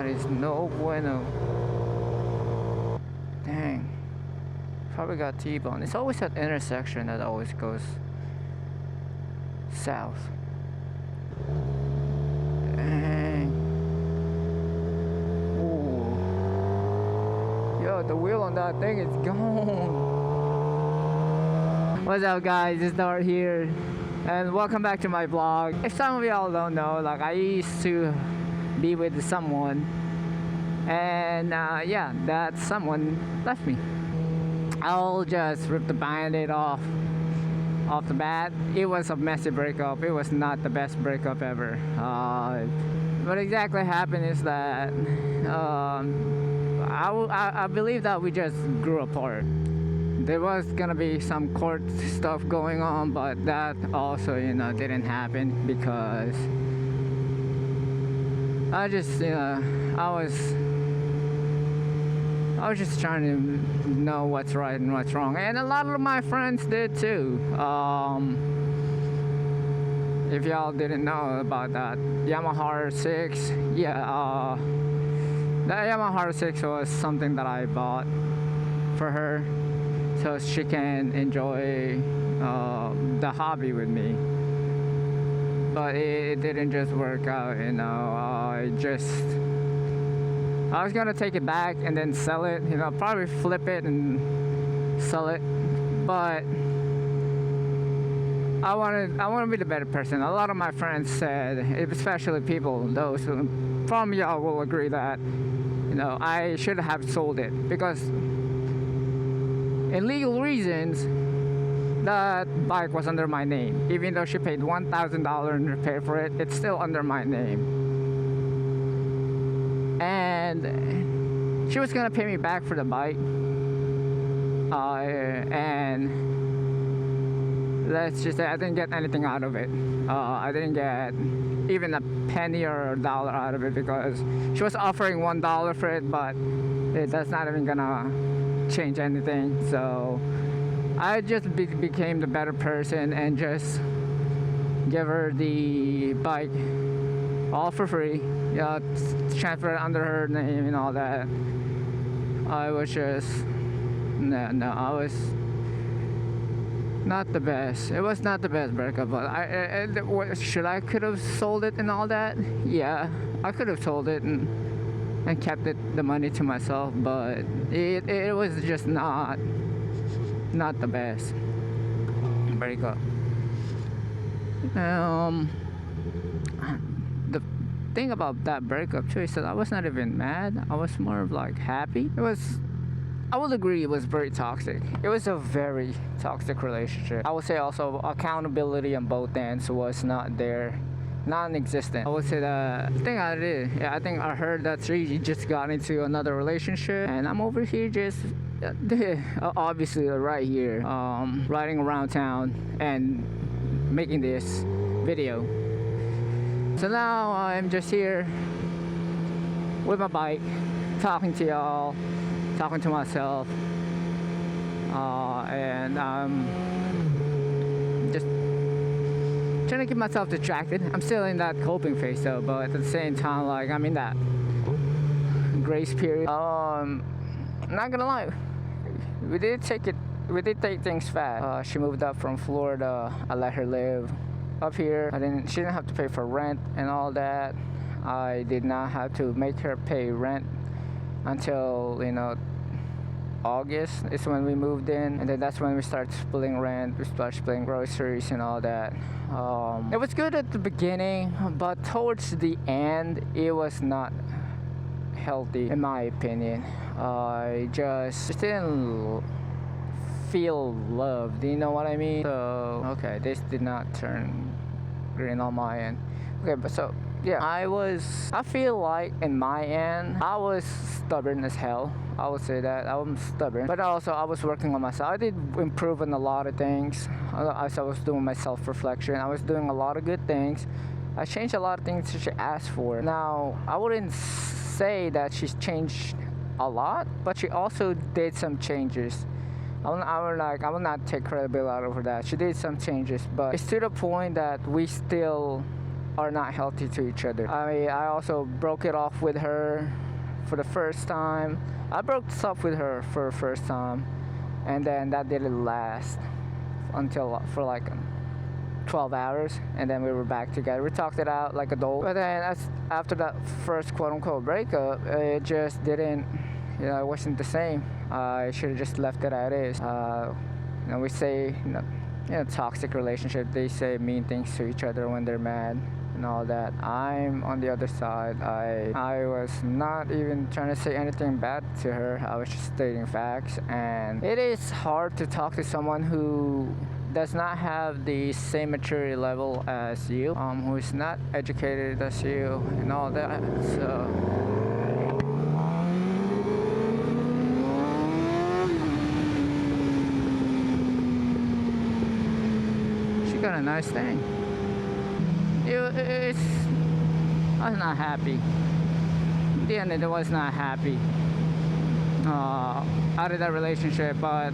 That is no bueno. Dang. Probably got T-bone. It's always that intersection that always goes south. Dang. Ooh. Yo, the wheel on that thing is gone. What's up, guys? It's Dart here, and welcome back to my vlog. If some of y'all don't know, like, I used to be with someone, and yeah, that someone left me. I'll just rip the band-aid off the bat. It was a messy breakup. It was not the best breakup ever. What exactly happened is that I believe that we just grew apart. There was gonna be some court stuff going on, but that also, didn't happen because I just, I was just trying to know what's right and what's wrong, and a lot of my friends did too. If y'all didn't know about that Yamaha R6, yeah, that Yamaha R6 was something that I bought for her, so she can enjoy the hobby with me. But it didn't just work out, I was gonna take it back and then sell it, probably flip it and sell it. But I want to be the better person. A lot of my friends said, especially those who from y'all will agree that, I should have sold it, because in legal reasons, that bike was under my name. Even though she paid $1,000 in repair for it, it's still under my name. And she was gonna pay me back for the bike. And let's just say I didn't get anything out of it. I didn't get even a penny or a dollar out of it, because she was offering $1 for it, but that's not even gonna change anything. So I just became the better person and just give her the bike all for free, transfer it under her name and all that. I was just I was not the best. It was not the best breakup, but I could have sold it and all that. Yeah, I could have sold it and kept the money to myself, but it was just not the best breakup. The thing about that breakup too is that I was not even mad. I was more of like happy. I would agree it was very toxic. It was a very toxic relationship. I would say also accountability on both ends was not there. Non-existent. I would say that I think I did. Yeah, I think I heard that she just got into another relationship, and I'm over here just obviously right here, riding around town and making this video. So now I'm just here with my bike, talking to y'all, talking to myself, and just trying to keep myself distracted. I'm still in that coping phase though, but at the same time, like, I'm in that grace period. I'm not gonna lie, we did take things fast. She moved up from Florida. I let her live up here. She didn't have to pay for rent and all that. I did not have to make her pay rent until August is when we moved in, and then that's when we started splitting rent. We started splitting groceries and all that. It was good at the beginning, but towards the end it was not healthy in my opinion. I just didn't feel loved, you know what I mean? So okay, this did not turn green on my end. Okay, but so yeah, I feel like in my end I was stubborn as hell. I would say that I'm stubborn, but also I was working on myself. I did improve on a lot of things. As I was doing my self-reflection, I was doing a lot of good things. I changed a lot of things that she asked for. Now, I wouldn't say that she's changed a lot, but she also did some changes. I will not take credibility out of that. She did some changes, but it's to the point that we still are not healthy to each other. I mean, I also broke it off with her for the first time. I broke this up with her for the first time, and then that didn't last until for like 12 hours, and then we were back together. We talked it out like adults. But then after that first quote-unquote breakup, it just didn't, it wasn't the same. I should have just left it as it is. We say, toxic relationship, they say mean things to each other when they're mad and all that. I'm on the other side. I was not even trying to say anything bad to her. I was just stating facts, and it is hard to talk to someone who does not have the same maturity level as you, who is not educated as you and all that. So she got a nice thing. I was not happy. In the end, it was not happy out of that relationship, but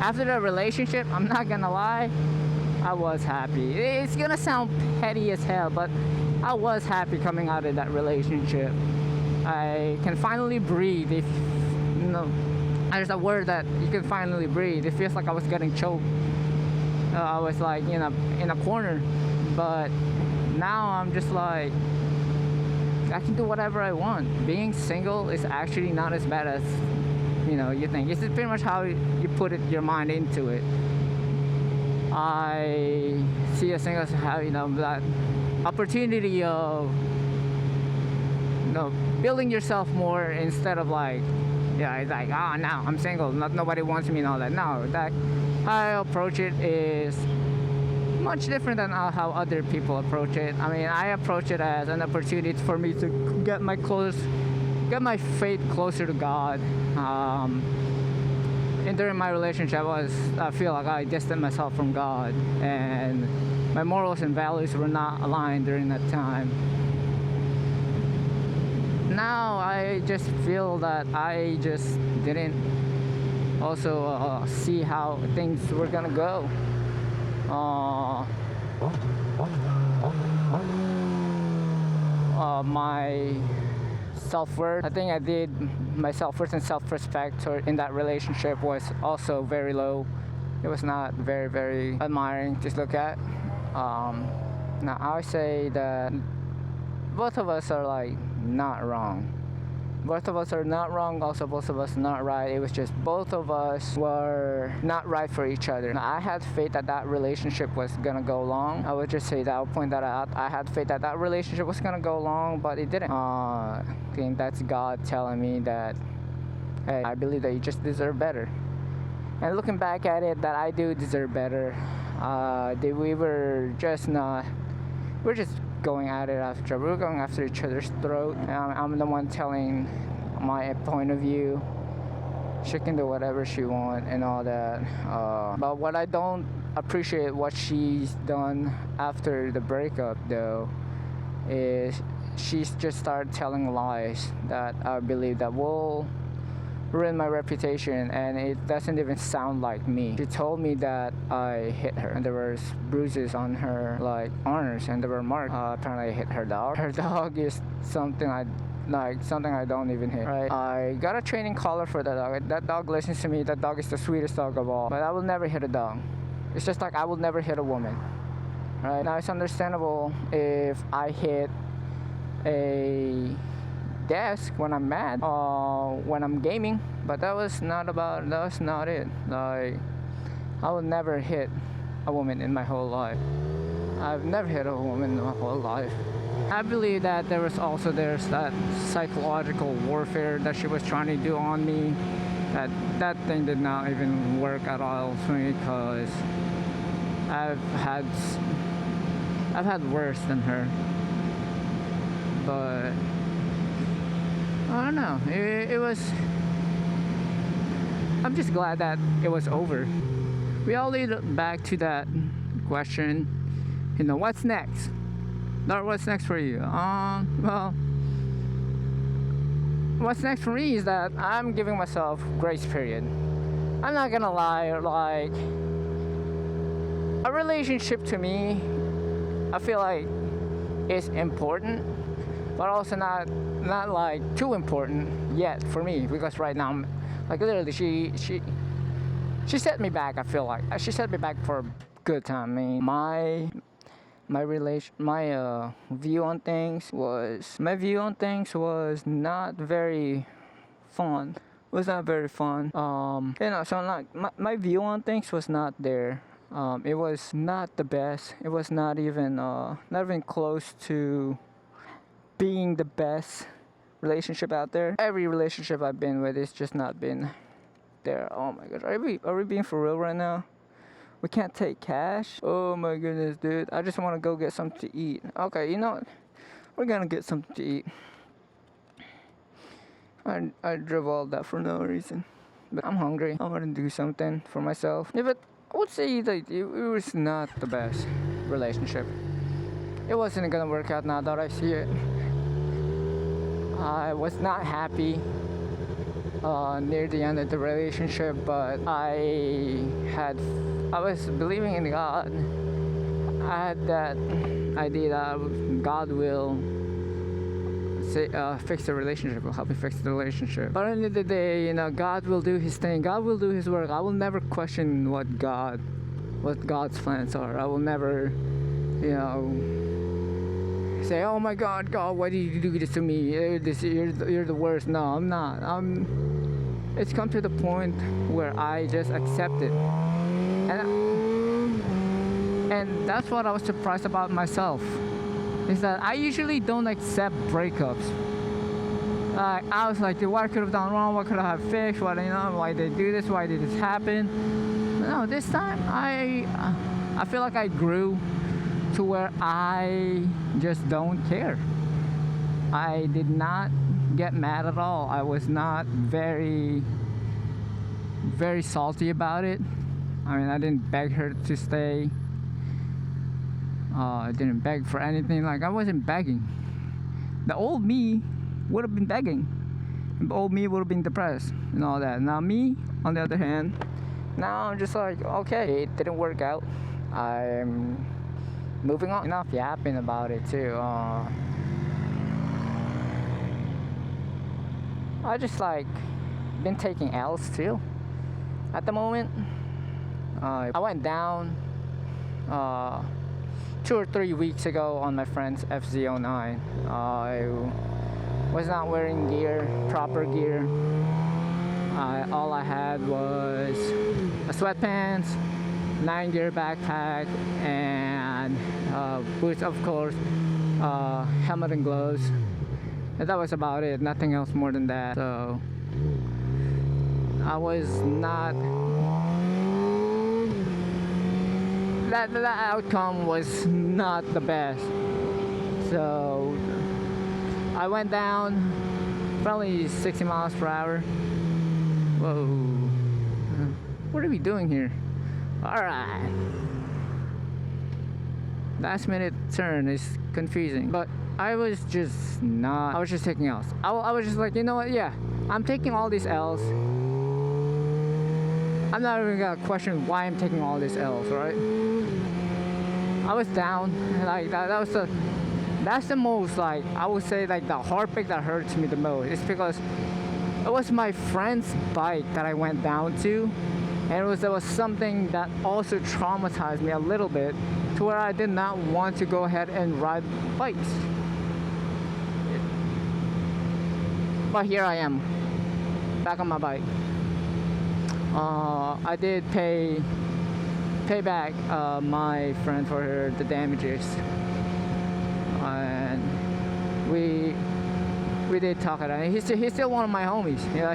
after that relationship, I'm not gonna lie, I was happy. It's gonna sound petty as hell, but I was happy coming out of that relationship. I can finally breathe. If there's a word that you can finally breathe. It feels like I was getting choked. I was like in a corner, but now I'm just like, I can do whatever I want. Being single is actually not as bad as you think. It's pretty much how you put your mind into it. I see a single as how that opportunity of building yourself more, instead of like it's like now I'm single, nobody wants me and all that. No, that how I approach it is much different than how other people approach it. I mean, I approach it as an opportunity for me to get my faith closer to God. And during my relationship, I feel like I distanced myself from God, and my morals and values were not aligned during that time. Now I just feel that I just didn't also see how things were gonna go. My self-worth, I think my self-worth and self-respect in that relationship was also very low. It was not very, very admiring to look at. Now I would say that both of us are like not wrong. Both of us are not wrong, also both of us not right. It was just both of us were not right for each other. Now, I had faith that relationship was gonna go long. I would just say that, I'll point that out. I had faith that relationship was gonna go long, but it didn't. I think that's God telling me that, hey, I believe that you just deserve better. And looking back at it, that I do deserve better. We were just going at it after. We were going after each other's throat. I'm the one telling my point of view. She can do whatever she wants and all that. But what I don't appreciate what she's done after the breakup, though, is she's just started telling lies that I believe that will ruin my reputation, and it doesn't even sound like me. She told me that I hit her, and there was bruises on her like arms, and there were marks. Apparently I hit her dog. Her dog is something I don't even hit, right? I got a training collar for that dog. That dog listens to me. That dog is the sweetest dog of all. But I will never hit a dog. It's just like I will never hit a woman, right? Now it's understandable if I hit a desk when I'm mad, when I'm gaming, but that was not it. Like, I would never hit a woman in my whole life. I've never hit a woman in my whole life. I believe that there's that psychological warfare that she was trying to do on me. That thing did not even work at all for me, because I've had worse than her. But I don't know. It was. I'm just glad that it was over. We all lead back to that question. What's next? Or what's next for you? Well, what's next for me is that I'm giving myself grace period. I'm not gonna lie. Like, a relationship to me, I feel like is important, but also not like too important yet for me, because right now I'm like literally she set me back. I feel like she set me back for a good time. I mean, my view on things was not very fun. Was not very fun. So like my view on things was not there. It was not the best. It was not even close to being the best relationship out there. Every relationship I've been with is just not been there. Oh my gosh, are we being for real right now? We can't take cash? Oh my goodness, dude. I just want to go get something to eat. Okay, you know what? We're gonna get something to eat. I drove all that for no reason. But I'm hungry. I want to do something for myself. Yeah, but I would say that it was not the best relationship. It wasn't gonna work out now that I see it. I was not happy near the end of the relationship, but I was believing in God. I had that idea that God will fix the relationship, will help me fix the relationship. But at the end of the day, you know, God will do His thing. God will do His work. I will never question what God's plans are. I will never, you know, say, "Oh my God, why did you do this to me? You're the worst." No, I'm not. It's come to the point where I just accept it, and that's what I was surprised about myself. Is that I usually don't accept breakups. I was like, what I could have done wrong, what could I have fixed, why did they do this, why did this happen? No, this time I feel like I grew to where I just don't care. I did not get mad at all. I was not very salty about it. I mean, I didn't beg her to stay. I didn't beg for anything. Like, I wasn't begging. The old me would have been begging. The old me would have been depressed and all that. Now me, on the other hand, now I'm just like, okay, it didn't work out. I'm moving on. Enough yapping about it too. I just like been taking L's too at the moment. I went down 2 or 3 weeks ago on my friend's FZ09. I was not wearing proper gear. All I had was a sweatpants, 9-gear backpack, and boots, of course, helmet and gloves. And that was about it. Nothing else more than that. So I was not. That outcome was not the best. So I went down probably 60 miles per hour. Whoa. What are we doing here? Alright. Last minute turn is confusing. But I was just taking L's. I was just like, you know what? Yeah, I'm taking all these L's. I'm not even gonna question why I'm taking all these L's, right? I was down, like that's the most, like, I would say, like, the heartbreak that hurts me the most. It's because it was my friend's bike that I went down to, and there was something that also traumatized me a little bit, to where I did not want to go ahead and ride bikes. But here I am, back on my bike. I did pay back my friend for the damages, and we did talk about it. He's still one of my homies. You know,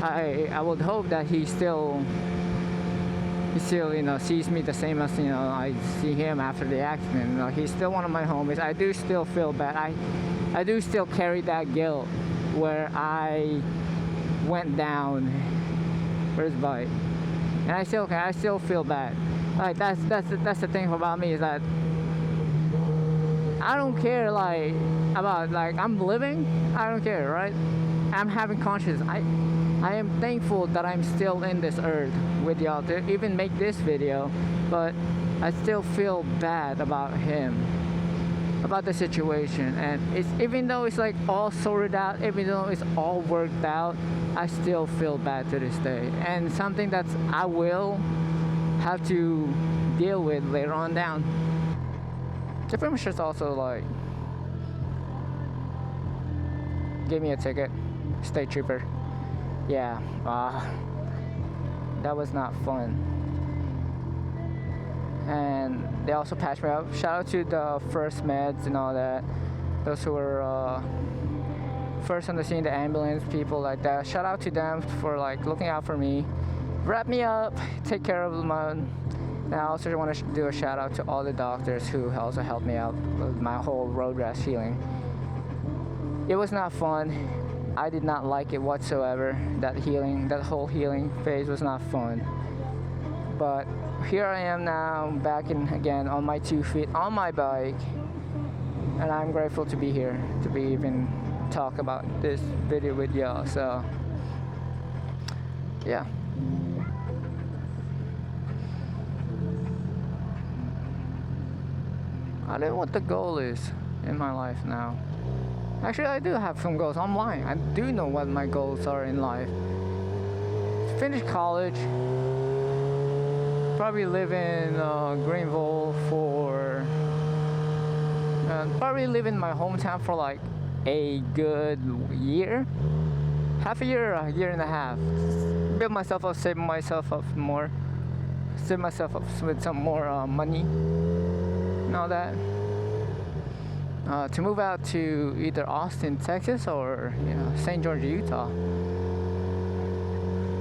I would hope that he still you know, sees me the same as, you know, I see him after the accident. You know, he's still one of my homies. I do still feel bad. I do still carry that guilt where I went down for his bike, and I still feel bad. Like, that's the thing about me, is that I don't care, like, about, like, I'm living. I don't care, right? I'm having conscience. I am thankful that I'm still in this earth with y'all to even make this video, but I still feel bad about him. about the situation, and it's, even though it's like all sorted out, even though it's all worked out, I still feel bad to this day, and something that I will have to deal with later on down. The pretty much just also like gave me a ticket, state trooper. Yeah, that was not fun. And they also patched me up. Shout out to the first meds and all that, those who were first on the scene, the ambulance people like that. Shout out to them for like looking out for me, wrap me up, take care of my. And I also want to do a shout out to all the doctors who also helped me out with my whole road rash healing. It was not fun. I did not like it whatsoever. That whole healing phase was not fun. But here I am now, back in again on my 2 feet, on my bike, and I'm grateful to be here, to be even talk about this video with y'all. So yeah. I don't know what the goal is in my life now. Actually, I do have some goals. I'm lying. I do know what my goals are in life. Finish college. Probably live in Greenville for... probably live in my hometown for like a good year. Half a year, a year and a half. Build myself up, save myself up more. Save myself up with some more money and all that. To move out to either Austin, Texas, or St. George, Utah.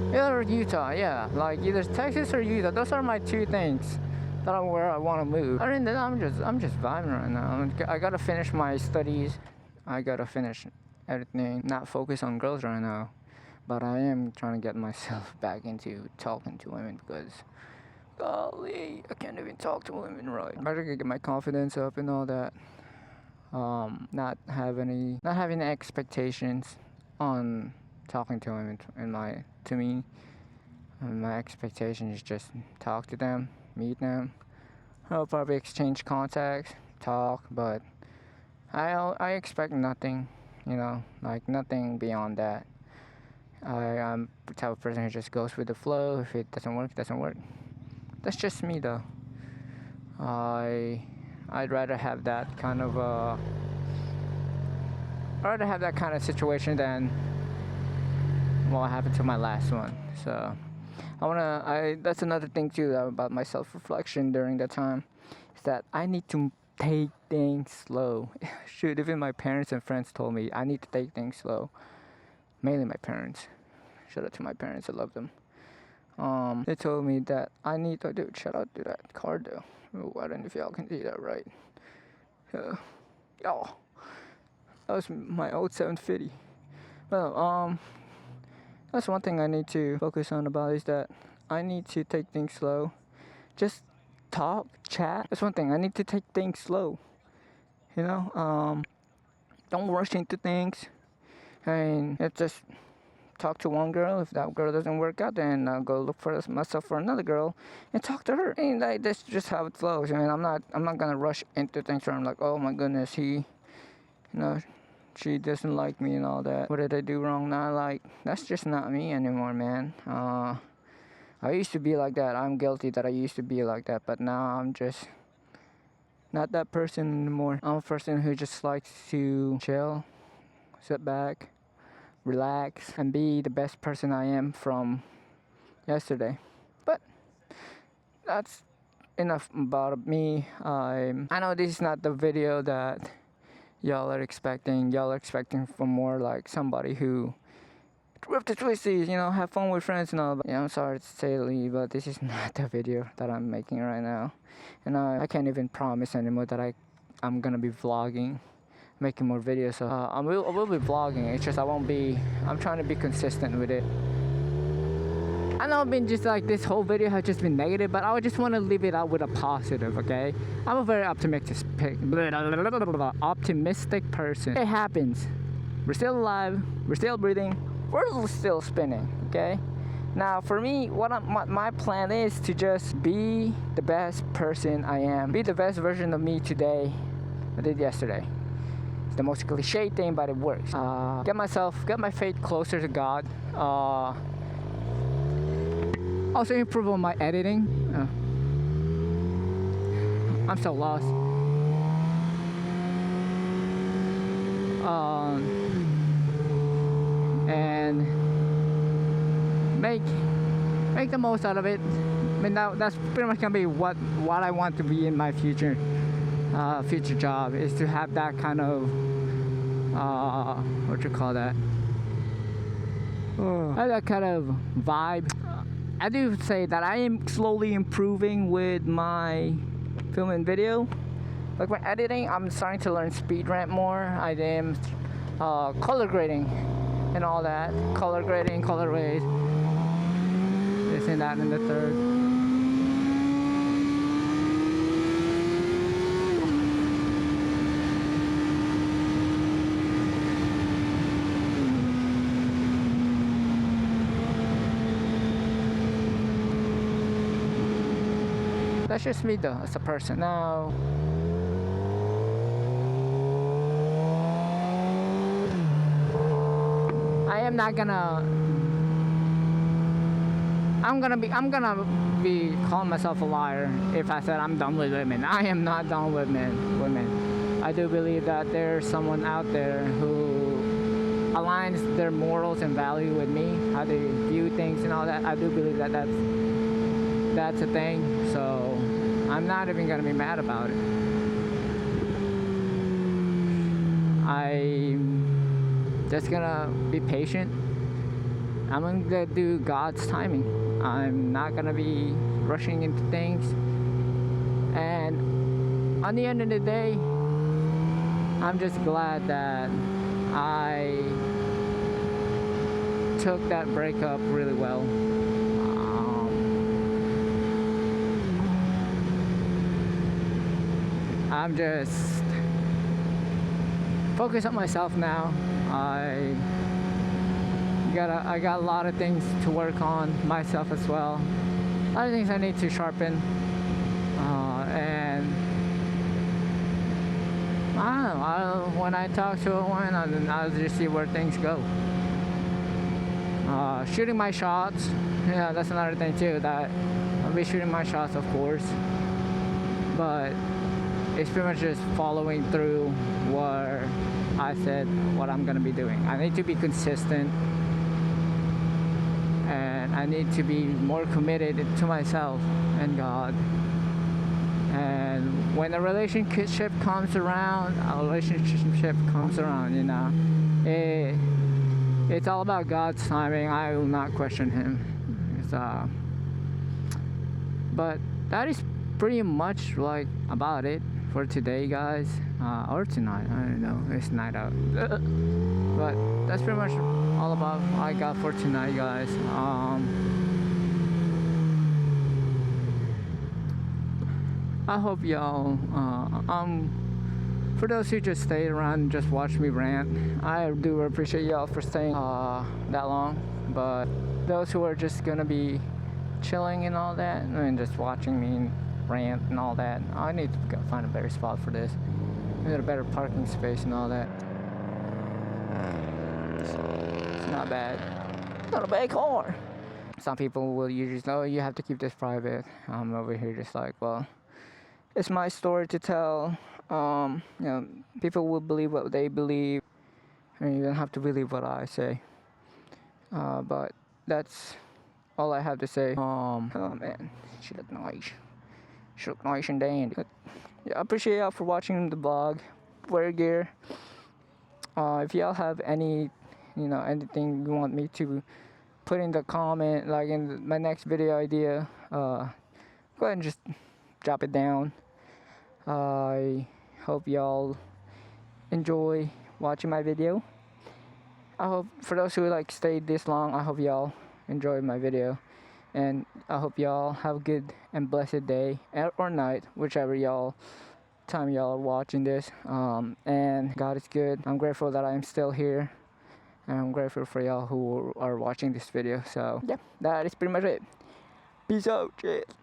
Either Utah, yeah, like either Texas or Utah. Those are my 2 things that are where I want to move. Other than that, I'm just vibing right now. I gotta finish my studies. I gotta finish everything. Not focus on girls right now, but I am trying to get myself back into talking to women because, golly, I can't even talk to women right. I better get my confidence up and all that. Not having expectations on talking to women my expectation is just talk to them, meet them. I'll probably exchange contacts, talk, but I expect nothing, like nothing beyond that. I'm the type of person who just goes with the flow. If it doesn't work, it doesn't work. That's just me though. I'd rather have that kind of situation than what happened to my last one. So that's another thing too about my self-reflection during that time, is that I need to take things slow. Shoot, even my parents and friends told me I need to take things slow. Mainly my parents. Shout out to my parents, I love them. They told me that I need to do. Shout out to that car though. I don't know if y'all can see that right. That was my old 750. Well, that's one thing I need to focus on about, is that I need to take things slow. Just talk, chat. That's one thing. I need to take things slow. Don't rush into things. And just talk to one girl. If that girl doesn't work out, then I'll go look for myself for another girl and talk to her. And that's just how it flows. I'm not gonna rush into things where I'm like, oh my goodness, she doesn't like me and all that. What did I do wrong? Now, like, that's just not me anymore, man. I used to be like that. I'm guilty that I used to be like that, but now I'm just not that person anymore. I'm a person who just likes to chill, sit back, relax, and be the best person I am from yesterday. But that's enough about me. I know this is not the video that y'all are expecting. Y'all are expecting for more like somebody who rip the twisties, have fun with friends and all. But I'm sorry to say, but this is not the video that I'm making right now. And I can't even promise anymore that I'm gonna be vlogging, making more videos. So I will be vlogging. It's just I'm trying to be consistent with it. I know I've been just like, this whole video has just been negative, but I just want to leave it out with a positive, okay? I'm a very optimistic person. It happens. We're still alive. We're still breathing. We're still spinning, okay? Now, for me, my plan is to just be the best person I am. Be the best version of me today. I did yesterday. It's the most cliche thing, but it works. Get my faith closer to God. Also improve on my editing. I'm so lost. And make the most out of it. I mean, that's pretty much gonna be what I want to be in my future job, is to have that kind of what you call that? Have that kind of vibe. I do say that I am slowly improving with my film and video. Like when editing, I'm starting to learn speed ramp more. I am color grading and all that. Color grading, color grade, this and that and the third. That's just me though, as a person. Now, I'm gonna be calling myself a liar if I said I'm done with women. I am not done with women. I do believe that there's someone out there who aligns their morals and value with me, how they view things and all that. I do believe that that's a thing. So I'm not even gonna be mad about it. I'm just gonna be patient. I'm gonna do God's timing. I'm not gonna be rushing into things. And on the end of the day, I'm just glad that I took that breakup really well. I'm just focused on myself now. I got a lot of things to work on myself as well. A lot of things I need to sharpen. And I don't know. When I talk to a woman, I'll just see where things go. Shooting my shots. Yeah, that's another thing too. That I'll be shooting my shots, of course. But it's pretty much just following through what I said, what I'm gonna be doing. I need to be consistent, and I need to be more committed to myself and God. And when a relationship comes around, you know, it's all about God's timing. I will not question Him. But that is pretty much like about it for today, guys, or tonight. I don't know, it's night out. But that's pretty much all about what I got for tonight, guys. I hope y'all for those who just stayed around and just watched me rant, I do appreciate y'all for staying that long. But those who are just gonna be chilling and all that, and just watching me rant and all that, I need to find a better spot for this. Get a better parking space and all that. It's not bad. It's not a bad car. Some people will usually say, oh, you have to keep this private. I'm over here just like, well, it's my story to tell. You know, people will believe what they believe, and you don't have to believe what I say. But that's all I have to say. Oh man, she look nice. She look nice and dandy. But yeah, I appreciate y'all for watching the vlog. Wear gear. If y'all have any, you know, anything you want me to put in the comment, like in my next video idea, go ahead and just drop it down. I hope y'all enjoy watching my video. I hope for those who like stayed this long, I hope y'all enjoyed my video, and I hope y'all have a good and blessed day or night, whichever time y'all are watching this. And God is good. I'm grateful that I'm still here, and I'm grateful for y'all who are watching this video. So yeah, that is pretty much it. Peace out, shit.